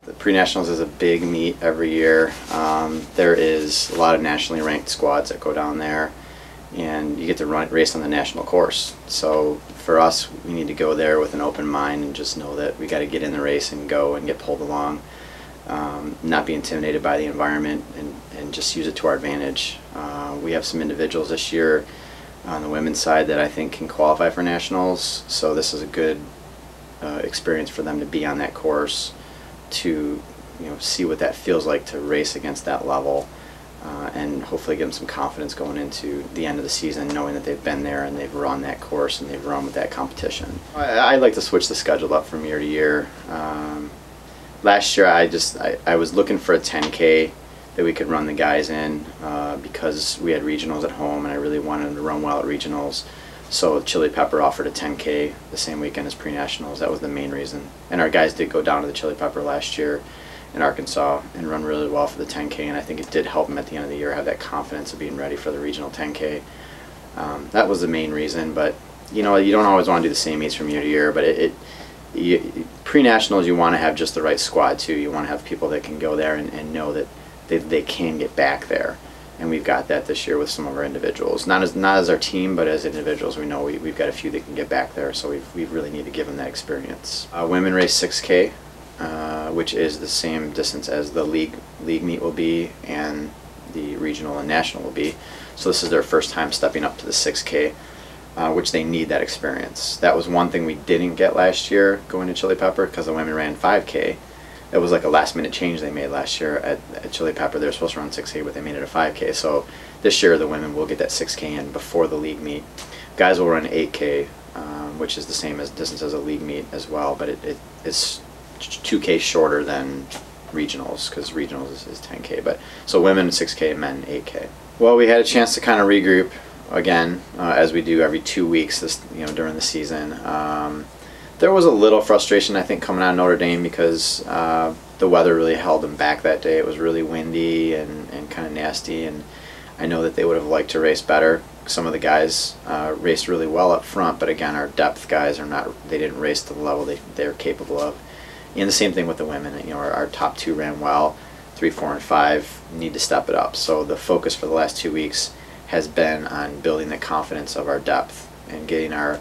The Pre-Nationals is a big meet every year. There is a lot of nationally ranked squads that go down there, and you get to race on the national course. So for us, we need to go there with an open mind and just know that we got to get in the race and go and get pulled along, not be intimidated by the environment, and just use it to our advantage. We have some individuals this year on the women's side that I think can qualify for nationals, so this is a good experience for them to be on that course, to see what that feels like to race against that level, and hopefully give them some confidence going into the end of the season, knowing that they've been there and they've run that course and they've run with that competition. I like to switch the schedule up from year to year. Last year I was looking for a 10K that we could run the guys in because we had regionals at home and I really wanted them to run well at regionals. So Chili Pepper offered a 10K the same weekend as Pre-Nationals. That was the main reason. And our guys did go down to the Chili Pepper last year in Arkansas and run really well for the 10K, and I think it did help them at the end of the year have that confidence of being ready for the regional 10K. That was the main reason, but you don't always want to do the same meets from year to year, but Pre-Nationals, you want to have just the right squad too. You want to have people that can go there and know that they can get back there. And we've got that this year with some of our individuals. Not as our team, but as individuals, we know we've got a few that can get back there, so we really need to give them that experience. Women race 6K, which is the same distance as the league meet will be and the regional and national will be. So this is their first time stepping up to the 6K, which they need that experience. That was one thing we didn't get last year going to Chili Pepper because the women ran 5K. It was like a last-minute change they made last year at Chili Pepper. They were supposed to run 6K, but they made it a 5K. So this year the women will get that 6K in before the league meet. Guys will run 8K, which is the same as distance as a league meet as well, but it's 2K shorter than regionals because regionals is 10K. But so women 6K, men 8K. Well, we had a chance to kind of regroup again, as we do every 2 weeks during the season. There was a little frustration, I think, coming out of Notre Dame because the weather really held them back that day. It was really windy and kind of nasty, and I know that they would have liked to race better. Some of the guys raced really well up front, but again, our depth guys they didn't race to the level they're capable of. And the same thing with the women. Our top two ran well, 3, 4, and 5 need to step it up. So the focus for the last 2 weeks has been on building the confidence of our depth and getting our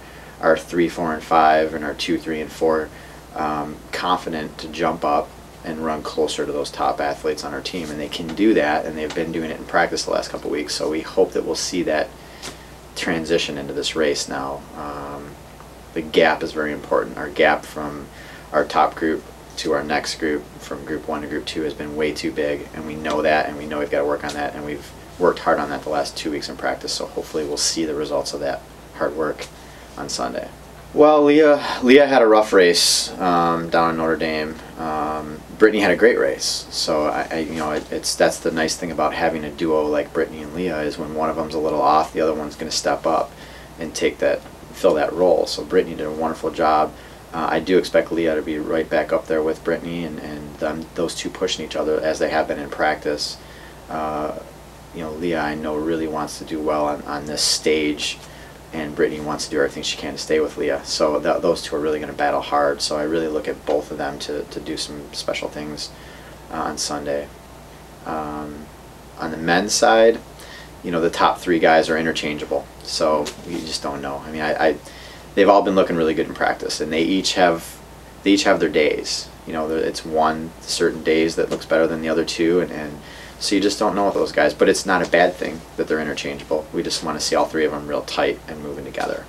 3, 4, and 5 and our 2, 3, and 4 confident to jump up and run closer to those top athletes on our team, and they can do that, and they've been doing it in practice the last couple of weeks. So we hope that we'll see that transition into this race now. The gap is very important. Our gap from our top group to our next group, from group 1 to group 2, has been way too big, and we know that, and we know we've got to work on that, and we've worked hard on that the last 2 weeks in practice. So hopefully we'll see the results of that hard work on Sunday. Well, Leah had a rough race down in Notre Dame. Brittany had a great race. So that's the nice thing about having a duo like Brittany and Leah, is when one of them's a little off, the other one's going to step up and fill that role. So Brittany did a wonderful job. I do expect Leah to be right back up there with Brittany, and those two pushing each other as they have been in practice. Leah, I know, really wants to do well on this stage, and Brittany wants to do everything she can to stay with Leah. So those two are really going to battle hard. So I really look at both of them to do some special things on Sunday. On the men's side, the top 3 guys are interchangeable. So you just don't know. I mean, they've all been looking really good in practice, and they each have their days. It's one certain days that looks better than the other 2, and so you just don't know with those guys. But it's not a bad thing that they're interchangeable. We just want to see all 3 of them real tight and moving together.